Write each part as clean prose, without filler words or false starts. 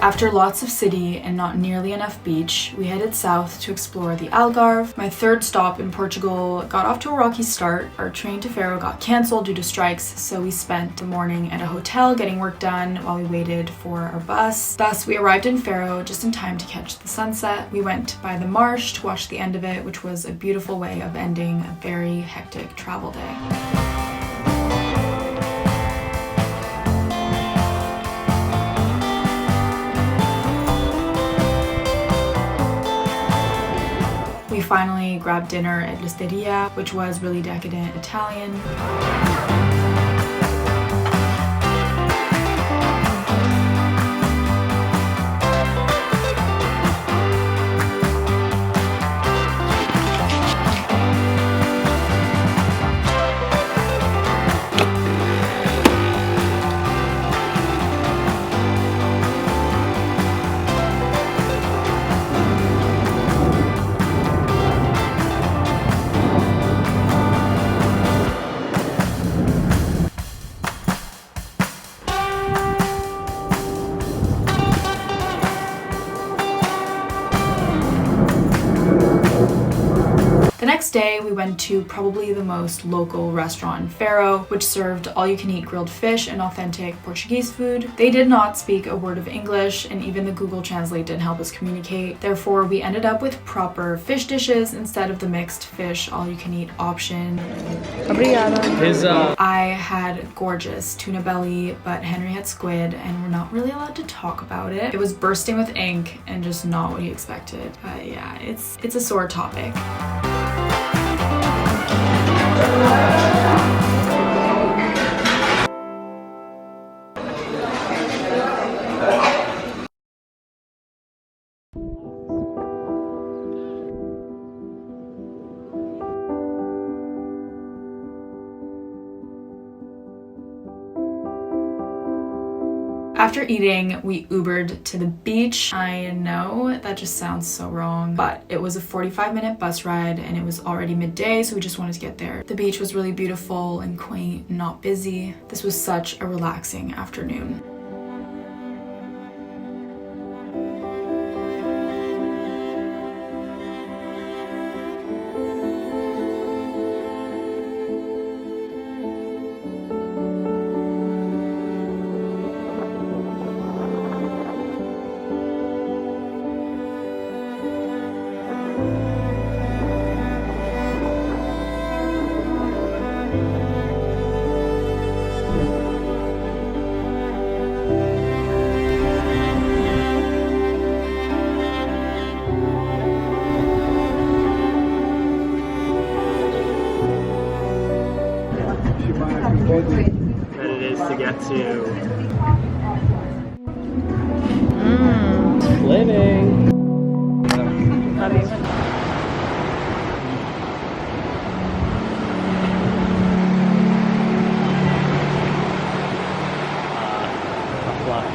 After lots of city and not nearly enough beach, we headed south to explore the Algarve. My third stop in Portugal got off to a rocky start. Our train to Faro got cancelled due to strikes, so we spent the morning at a hotel getting work done while we waited for our bus. Thus, we arrived in Faro just in time to catch the sunset. We went by the marsh to watch the end of it, which was a beautiful way of ending a very hectic travel day. We finally grabbed dinner at l'Osteria, which was really decadent Italian. The next day, we went to probably the most local restaurant in Faro, which served all-you-can-eat grilled fish and authentic Portuguese food. They did not speak a word of English, and even the Google Translate didn't help us communicate. Therefore, we ended up with proper fish dishes instead of the mixed fish all-you-can-eat option. Obrigada. I had gorgeous tuna belly, but Henry had squid, and we're not really allowed to talk about it. It was bursting with ink and just not what he expected. But yeah, it's a sore topic. After eating, we Ubered to the beach. I know that just sounds so wrong, but it was a 45-minute bus ride and it was already midday, so we just wanted to get there. The beach was really beautiful and quaint, not busy. This was such a relaxing afternoon. That it is to get to. Living. Love you. Tough luck.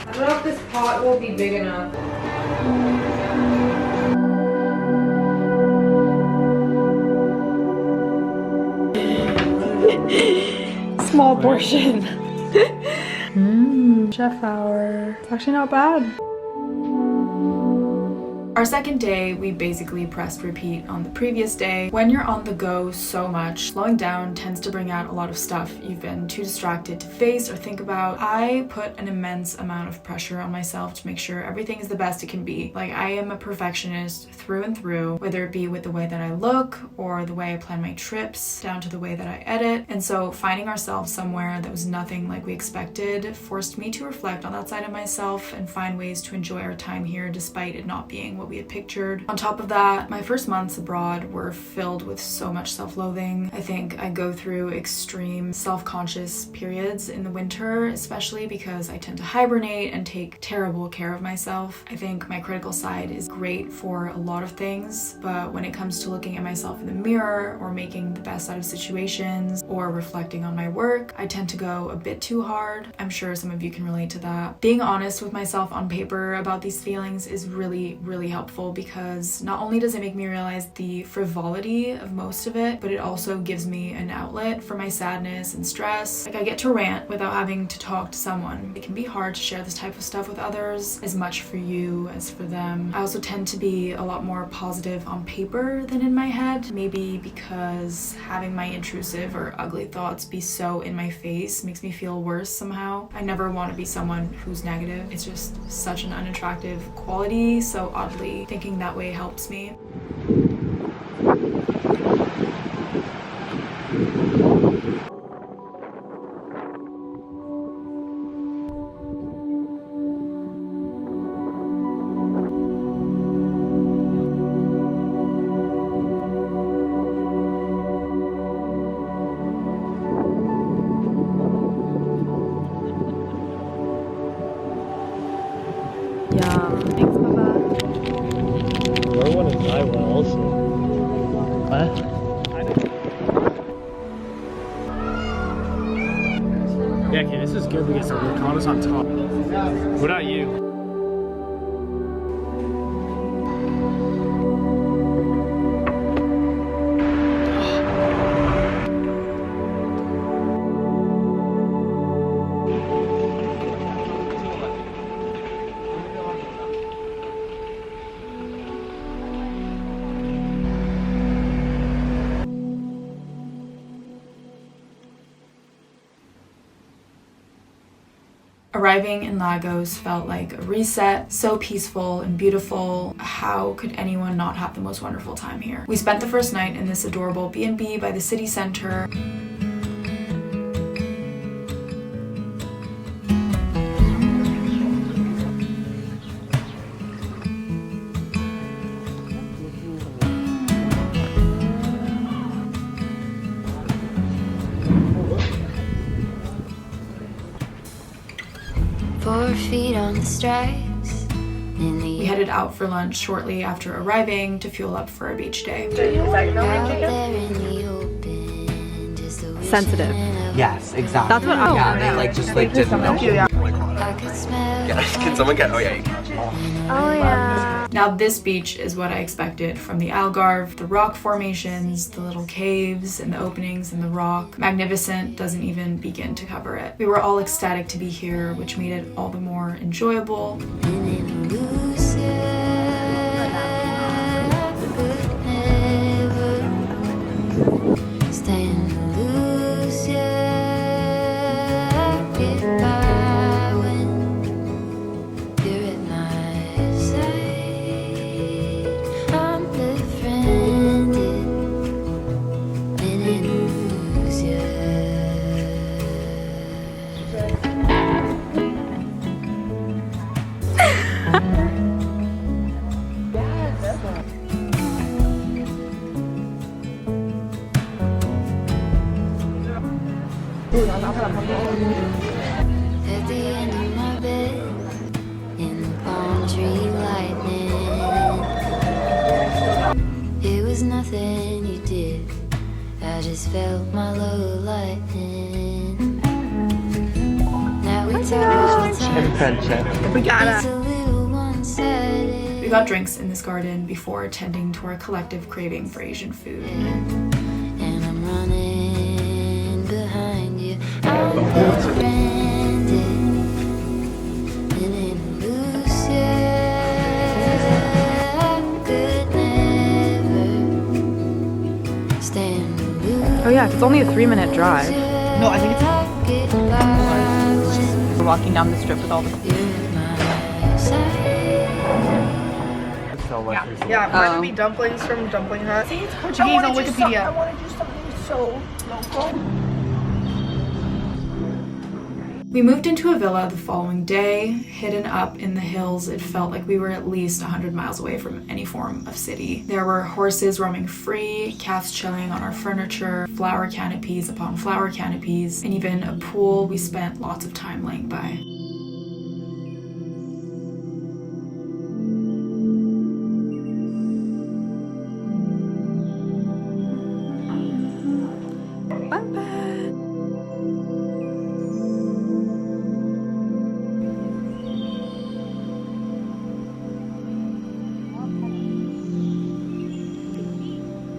I don't know if this pot will be big enough. Small portion. Chef hour. It's actually not bad. Our second day, we basically pressed repeat on the previous day. When you're on the go so much, slowing down tends to bring out a lot of stuff you've been too distracted to face or think about. I put an immense amount of pressure on myself to make sure everything is the best it can be. Like, I am a perfectionist through and through, whether it be with the way that I look or the way I plan my trips, down to the way that I edit. And so finding ourselves somewhere that was nothing like we expected forced me to reflect on that side of myself and find ways to enjoy our time here despite it not being what we had pictured. On top of that, my first months abroad were filled with so much self-loathing. I think I go through extreme self-conscious periods in the winter, especially because I tend to hibernate and take terrible care of myself. I think my critical side is great for a lot of things, but when it comes to looking at myself in the mirror or making the best out of situations or reflecting on my work, I tend to go a bit too hard. I'm sure some of you can relate to that. Being honest with myself on paper about these feelings is really, really helpful because not only does it make me realize the frivolity of most of it, but it also gives me an outlet for my sadness and stress. Like, I get to rant without having to talk to someone. It can be hard to share this type of stuff with others, as much for you as for them. I also tend to be a lot more positive on paper than in my head, maybe because having my intrusive or ugly thoughts be so in my face makes me feel worse somehow. I never want to be someone who's negative. It's just such an unattractive quality, so oddly, thinking that way helps me. Your one is my one also. What? Yeah, okay, this is good because the Ricotta's on top. What about you? Arriving in Lagos felt like a reset, so peaceful and beautiful. How could anyone not have the most wonderful time here? We spent the first night in this adorable B&B by the city center. Feet on the stripes. We headed out for lunch shortly after arriving to fuel up for our beach day. Sensitive. Yes, exactly. That's what I yeah, they like just like didn't know. I could smell. Yeah, can someone get? Oh yeah. Oh yeah. Now this beach is what I expected from the Algarve, the rock formations, the little caves and the openings in the rock. Magnificent doesn't even begin to cover it. We were all ecstatic to be here, which made it all the more enjoyable. At the end of my bed, in the palm tree lightning. It was nothing you did, I just felt my low lightning. Now we talk Friendship. We got it's it. a little one-sided. We got drinks in this garden before tending to our collective craving for Asian food. And I'm running behind you. I'm branded in Andalusia. Yeah, it's only a 3-minute drive. No, I think it's We're walking down the strip with all the Yeah, mine would be dumplings from Dumpling Hut. See, it's Portuguese on Wikipedia. I want to do something so local. We moved into a villa the following day. Hidden up in the hills, it felt like we were at least 100 miles away from any form of city. There were horses roaming free, cats chilling on our furniture, flower canopies upon flower canopies, and even a pool we spent lots of time laying by.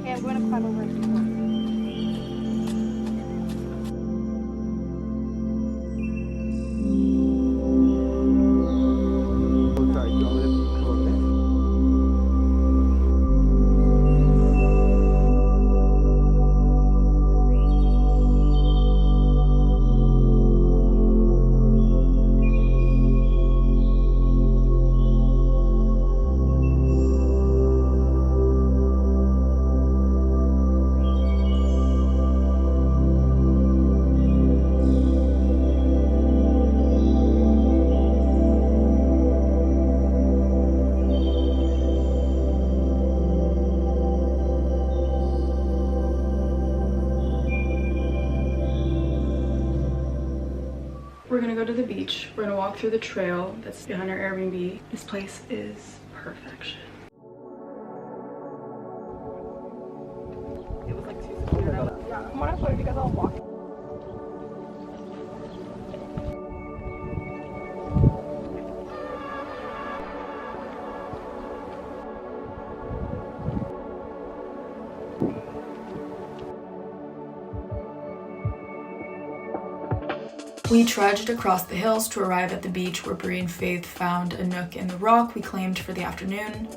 I'm going to climb over and do We're gonna go to the beach. We're gonna walk through the trail that's behind our Airbnb. This place is perfection. It was like 2 seconds. Yeah, I'm gonna show you because I'll walk. We trudged across the hills to arrive at the beach where Brie and Faith found a nook in the rock we claimed for the afternoon.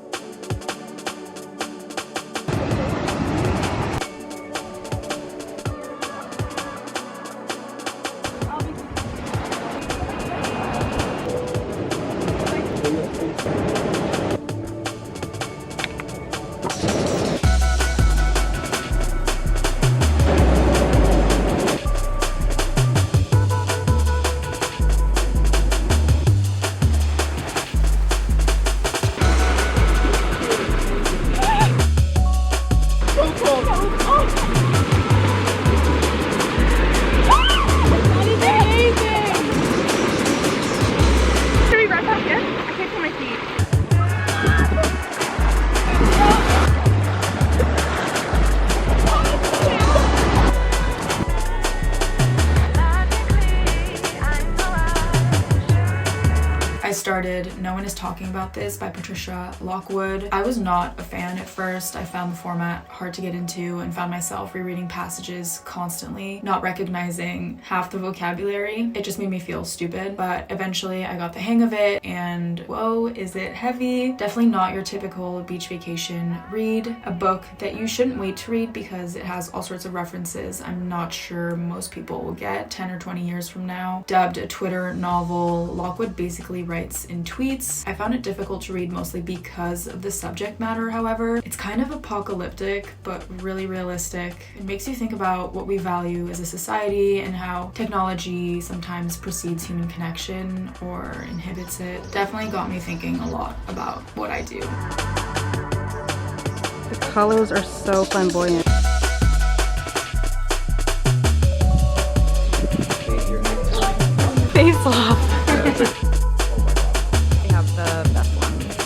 Started No One Is Talking About This by Patricia Lockwood. I was not a fan at first. I found the format hard to get into and found myself rereading passages constantly, not recognizing half the vocabulary. It just made me feel stupid, but eventually I got the hang of it and whoa, is it heavy. Definitely not your typical beach vacation read. A book that you shouldn't wait to read because it has all sorts of references I'm not sure most people will get 10 or 20 years from now. Dubbed a Twitter novel, Lockwood basically writes in tweets. I found it difficult to read mostly because of the subject matter, however. It's kind of apocalyptic, but really realistic. It makes you think about what we value as a society and how technology sometimes precedes human connection or inhibits it. Definitely got me thinking a lot about what I do. The colors are so flamboyant. Face off.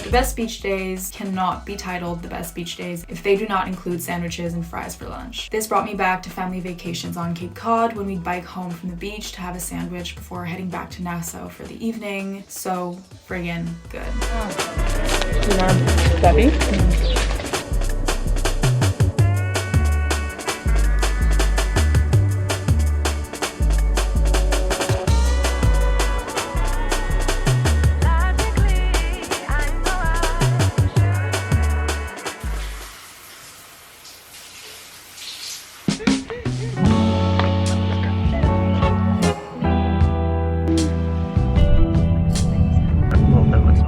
The best beach days cannot be titled the best beach days if they do not include sandwiches and fries for lunch. This brought me back to family vacations on Cape Cod when we'd bike home from the beach to have a sandwich before heading back to Nassau for the evening. So friggin' good. Debbie?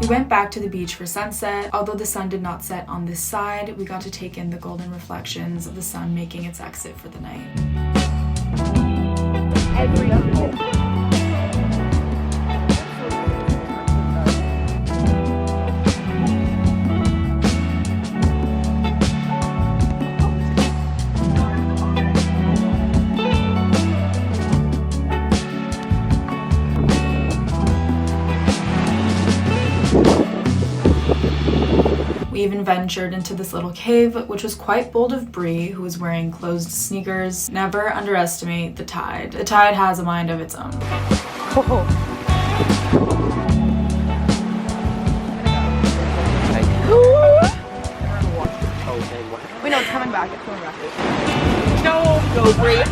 We went back to the beach for sunset. Although the sun did not set on this side, we got to take in the golden reflections of the sun making its exit for the night. We even ventured into this little cave, which was quite bold of Brie, who was wearing closed sneakers. Never underestimate the tide. The tide has a mind of its own. Wait, no, it's coming back. It's coming back. No, go Brie.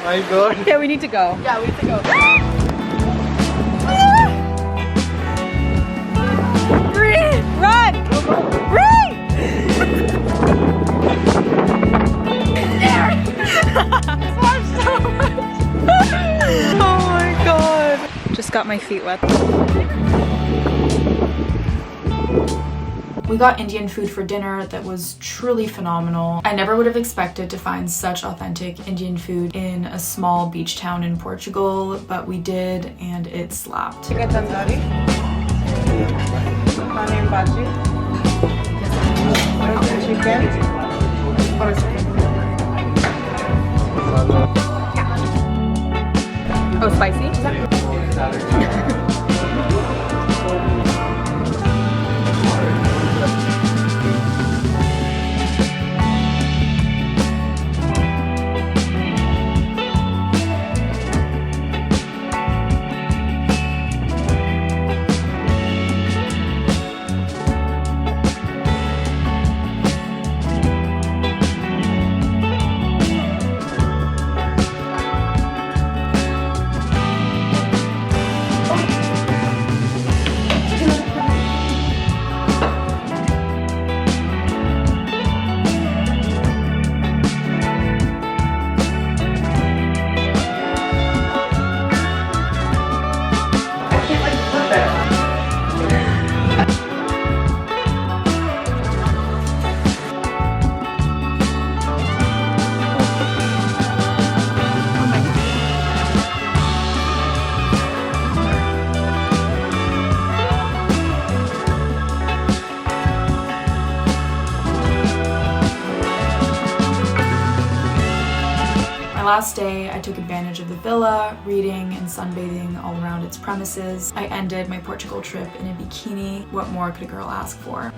My God. Okay, we need to go. Yeah, we need to go. Brie, run! Brie! There! so much. Oh my God. Just got my feet wet. We got Indian food for dinner that was truly phenomenal. I never would have expected to find such authentic Indian food in a small beach town in Portugal, but we did, and it slapped. Chicken tandoori. Paneer bhaji. Chicken. Oh, spicy? Last day, I took advantage of the villa, reading and sunbathing all around its premises. I ended my Portugal trip in a bikini. What more could a girl ask for?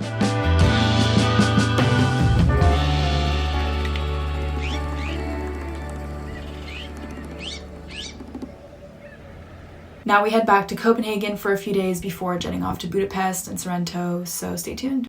Now we head back to Copenhagen for a few days before jetting off to Budapest and Sorrento, so stay tuned.